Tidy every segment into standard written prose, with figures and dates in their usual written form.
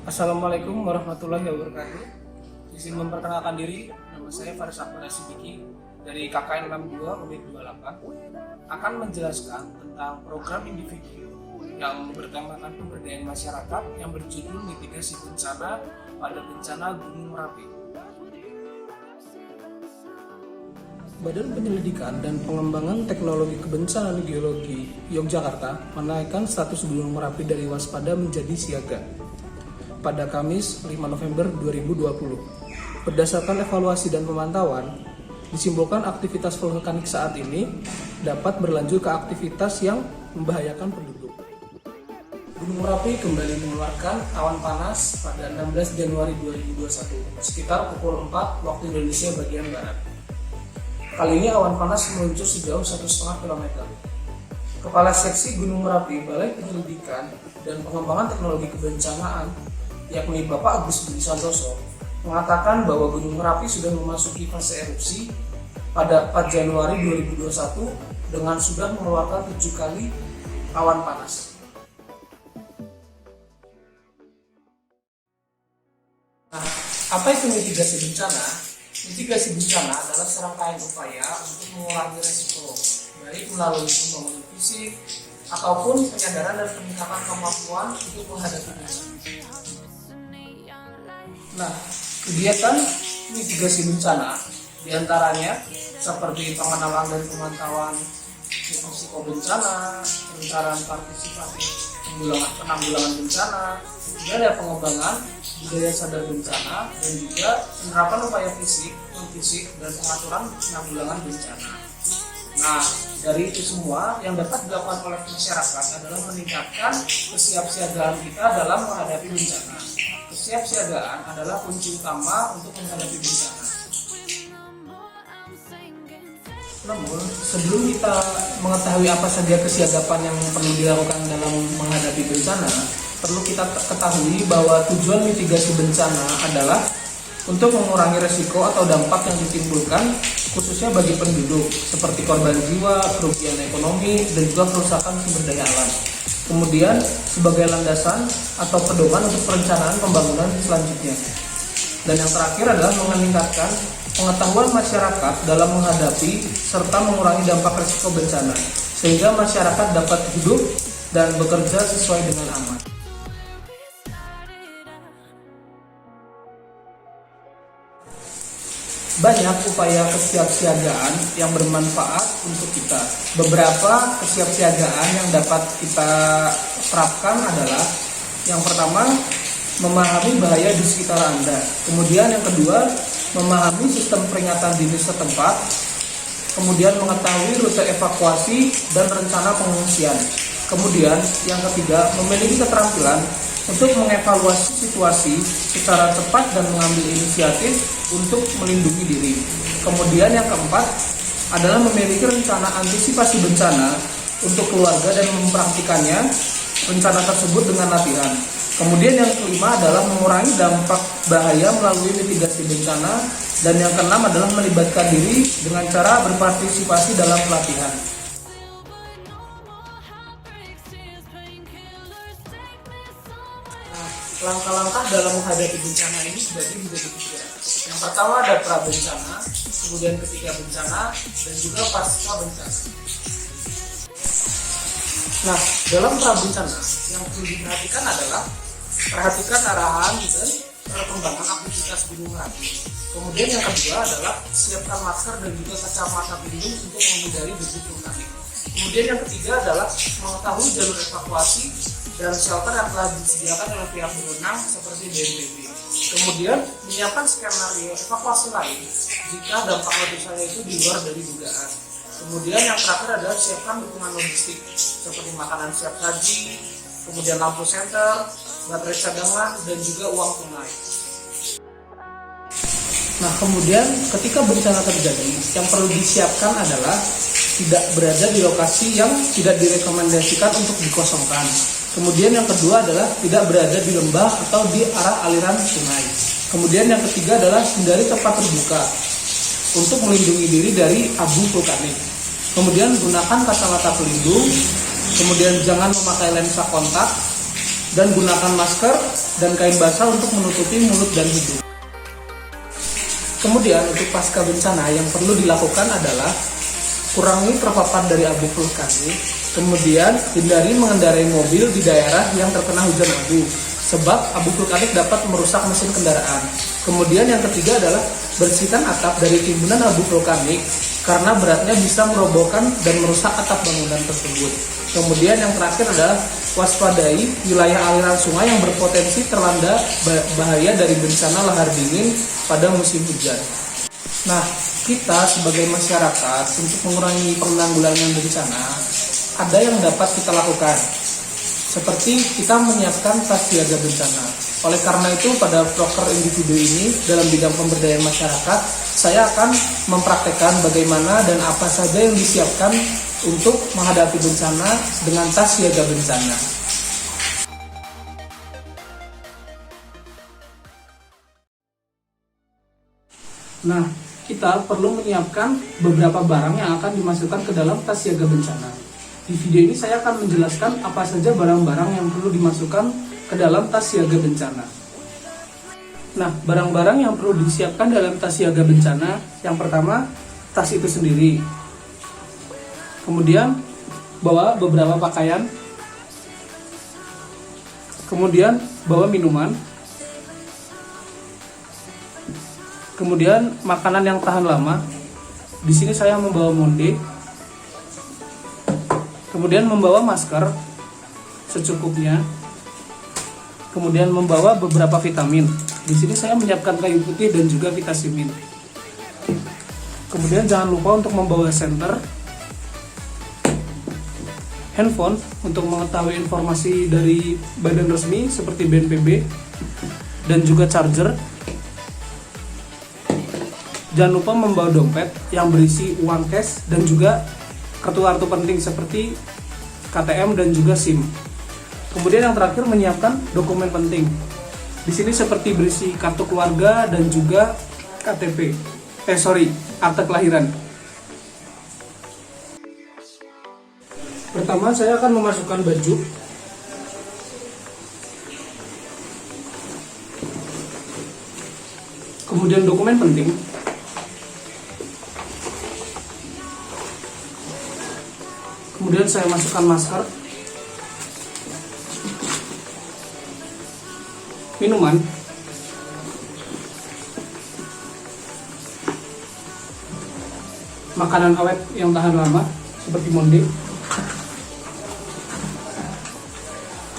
Assalamualaikum warahmatullahi wabarakatuh. Izin memperkenalkan diri, nama saya Faris Akbar Sidiki dari KKN 62 Unit 28 akan menjelaskan tentang program individu yang bertemakan pemberdayaan masyarakat yang berjudul mitigasi bencana pada bencana Gunung Merapi. Badan Penyelidikan dan Pengembangan Teknologi Kebencanaan Geologi Yogyakarta menaikkan status Gunung Merapi dari waspada menjadi siaga pada Kamis 5 November 2020. Berdasarkan evaluasi dan pemantauan, disimpulkan aktivitas vulkanik saat ini dapat berlanjut ke aktivitas yang membahayakan penduduk. Gunung Merapi kembali mengeluarkan awan panas pada 16 Januari 2021 sekitar pukul 4 waktu Indonesia bagian barat. Kali ini awan panas meluncur sejauh 1,5 km. Kepala Seksi Gunung Merapi Balai Penyelidikan dan Pengembangan Teknologi Kebencanaan, yakni Bapak Agus Budi Santoso, mengatakan bahwa Gunung Merapi sudah memasuki fase erupsi pada 4 Januari 2021 dengan sudah mengeluarkan 7 kali awan panas. Nah, apa itu mitigasi bencana? Mitigasi bencana adalah serangkaian upaya untuk mengurangi resiko, baik melalui pembangunan fisik ataupun penyadaran dan peningkatan kemampuan untuk menghadapi bencana. Nah, kegiatan mitigasi bencana diantaranya seperti pengenalan dan pemantauan risiko bencana, perencanaan partisipatif penanggulangan bencana, juga ada pengembangan budaya sadar bencana, dan juga penerapan upaya fisik, non-fisik, dan pengaturan penanggulangan bencana. Nah, dari itu semua yang dapat dilakukan oleh masyarakat adalah meningkatkan kesiapsiagaan kita dalam menghadapi bencana. Kesiapsiagaan adalah kunci utama untuk menghadapi bencana. Namun, sebelum kita mengetahui apa saja kesiagapan yang perlu dilakukan dalam menghadapi bencana, perlu kita ketahui bahwa tujuan mitigasi bencana adalah untuk mengurangi resiko atau dampak yang ditimbulkan khususnya bagi penduduk seperti korban jiwa, kerugian ekonomi, dan juga kerusakan sumber daya alam. Kemudian sebagai landasan atau pedoman untuk perencanaan pembangunan selanjutnya. Dan yang terakhir adalah meningkatkan pengetahuan masyarakat dalam menghadapi serta mengurangi dampak risiko bencana sehingga masyarakat dapat hidup dan bekerja sesuai dengan aman. Banyak upaya kesiapsiagaan yang bermanfaat untuk kita. Beberapa kesiapsiagaan yang dapat kita terapkan adalah yang pertama, memahami bahaya di sekitar Anda. Kemudian yang kedua, memahami sistem peringatan dini setempat. Kemudian mengetahui rute evakuasi dan rencana pengungsian. Kemudian yang ketiga, memiliki keterampilan untuk mengevaluasi situasi secara cepat dan mengambil inisiatif untuk melindungi diri. Kemudian yang keempat adalah memiliki rencana antisipasi bencana untuk keluarga dan mempraktikannya rencana tersebut dengan latihan. Kemudian yang kelima adalah mengurangi dampak bahaya melalui mitigasi bencana, dan yang keenam adalah melibatkan diri dengan cara berpartisipasi dalam pelatihan. Langkah-langkah dalam menghadapi bencana ini dibagi menjadi 3. Yang pertama ada prabencana, kemudian ketika bencana, dan juga pasca bencana. Nah, dalam prabencana yang perlu diperhatikan adalah perhatikan arahan dan perkembangan aktivitas gunung Merapi. Kemudian yang kedua adalah siapkan masker dan juga kacamata pelindung untuk menghindari debu vulkanik. Kemudian yang ketiga adalah mengetahui jalur evakuasi dan shelter yang telah disediakan oleh pihak berwenang seperti BNPB. Kemudian menyiapkan skenario evakuasi lain jika dampak letusannya itu di luar dari dugaan. Kemudian yang terakhir adalah siapkan dukungan logistik seperti makanan siap saji, kemudian lampu senter, baterai cadangan, dan juga uang tunai. Nah, kemudian ketika bencana terjadi, yang perlu disiapkan adalah tidak berada di lokasi yang tidak direkomendasikan untuk dikosongkan. Kemudian yang kedua adalah tidak berada di lembah atau di arah aliran sungai. Kemudian yang ketiga adalah hindari tempat terbuka untuk melindungi diri dari abu vulkanik. Kemudian gunakan kacamata pelindung. Kemudian jangan memakai lensa kontak. Dan gunakan masker dan kain basah untuk menutupi mulut dan hidung. Kemudian untuk pasca bencana yang perlu dilakukan adalah kurangi terpapar dari abu vulkanik, kemudian hindari mengendarai mobil di daerah yang terkena hujan abu, sebab abu vulkanik dapat merusak mesin kendaraan. Kemudian yang ketiga adalah bersihkan atap dari timbunan abu vulkanik, karena beratnya bisa merobohkan dan merusak atap bangunan tersebut. Kemudian yang terakhir adalah waspadai wilayah aliran sungai yang berpotensi terlanda bahaya dari bencana lahar dingin pada musim hujan. Nah, kita sebagai masyarakat untuk mengurangi penanggulangan bencana, ada yang dapat kita lakukan, seperti kita menyiapkan tas siaga bencana. Oleh karena itu, pada proker individu ini dalam bidang pemberdayaan masyarakat, saya akan mempraktekkan bagaimana dan apa saja yang disiapkan untuk menghadapi bencana dengan tas siaga bencana. Nah, kita perlu menyiapkan beberapa barang yang akan dimasukkan ke dalam tas siaga bencana. Di video ini saya akan menjelaskan apa saja barang-barang yang perlu dimasukkan ke dalam tas siaga bencana. Nah, barang-barang yang perlu disiapkan dalam tas siaga bencana, yang pertama, tas itu sendiri. Kemudian, bawa beberapa pakaian. Kemudian, bawa minuman. Kemudian makanan yang tahan lama. Di sini saya membawa monde. Kemudian membawa masker secukupnya. Kemudian membawa beberapa vitamin. Di sini saya menyiapkan kayu putih dan juga vitamin. Kemudian jangan lupa untuk membawa senter, handphone untuk mengetahui informasi dari badan resmi seperti BNPB, dan juga charger. Jangan lupa membawa dompet yang berisi uang cash dan juga kartu-kartu penting seperti KTM dan juga SIM. Kemudian yang terakhir, menyiapkan dokumen penting. Di sini seperti berisi kartu keluarga dan juga KTP. Akte kelahiran. Pertama, saya akan memasukkan baju. Kemudian dokumen penting. Kemudian saya masukkan masker, minuman, makanan awet yang tahan lama seperti monde,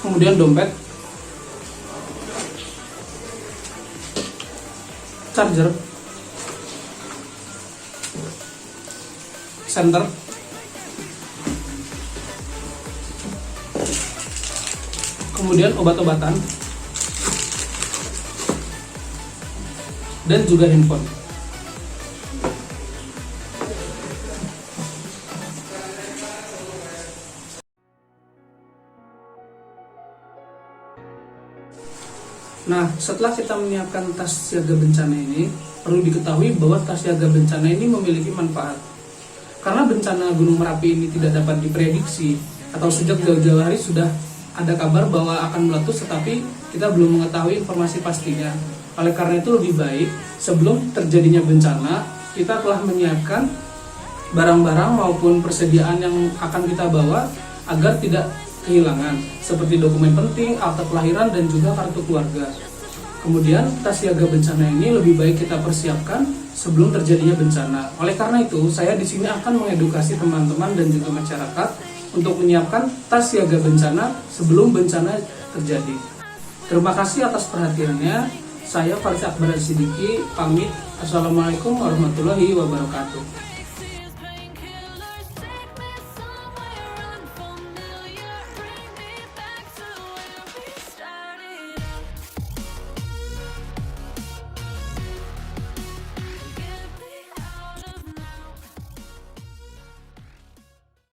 kemudian dompet, charger, senter, kemudian obat-obatan, dan juga handphone. Nah, setelah kita menyiapkan tas siaga bencana ini, perlu diketahui bahwa tas siaga bencana ini memiliki manfaat. Karena bencana Gunung Merapi ini tidak dapat diprediksi, atau sejak jauh-jauh hari sudah ada kabar bahwa akan meletus, tetapi kita belum mengetahui informasi pastinya. Oleh karena itu lebih baik sebelum terjadinya bencana, kita telah menyiapkan barang-barang maupun persediaan yang akan kita bawa agar tidak kehilangan, seperti dokumen penting, akte kelahiran, dan juga kartu keluarga. Kemudian tas siaga bencana ini lebih baik kita persiapkan sebelum terjadinya bencana. Oleh karena itu, saya di sini akan mengedukasi teman-teman dan juga masyarakat untuk menyiapkan tas siaga bencana sebelum bencana terjadi. Terima kasih atas perhatiannya. Saya Faris Akbar Siddiqi pamit. Assalamualaikum warahmatullahi wabarakatuh.